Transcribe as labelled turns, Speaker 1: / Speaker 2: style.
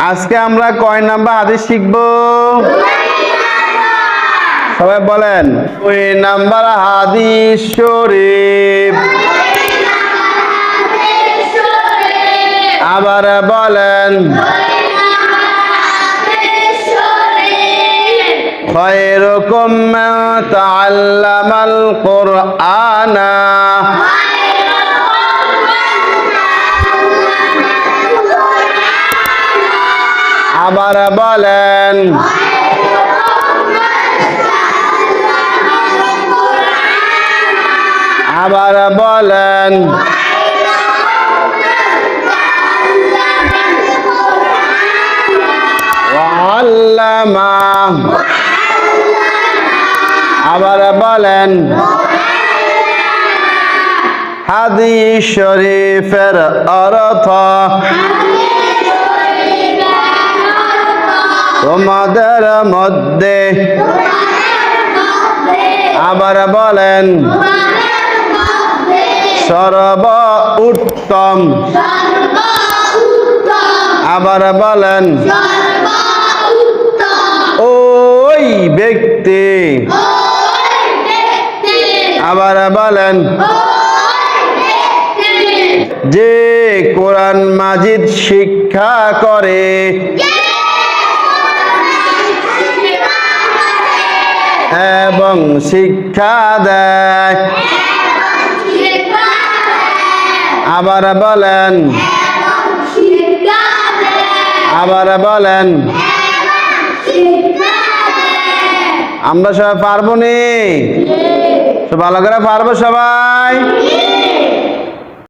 Speaker 1: আজকে আমরা কয় নাম্বার হাদিস শিখব? সবাই বলেন। 2 নাম্বার হাদিস শরীফ। আবার বলেন। খায়রুকুম মান তাআল্লামাল কুরআনা। আবার বলেন। আবার বলেন। ওয়াল্লামা। আবার বলেন। হাদিস শরীফের অর্থ তোমাদের মধ্যে। আবার বলেন। সর্ব উত্তম। আবার বলেন। ওই ব্যক্তি। আবার বলেন। যে কোরআন মাজিদ শিক্ষা করে এবং শিক্ষা দেয়। আবার বলেন। আবার বলেন। আমরা সবাই পারবো নি? ভালো করে পারবো সবাই?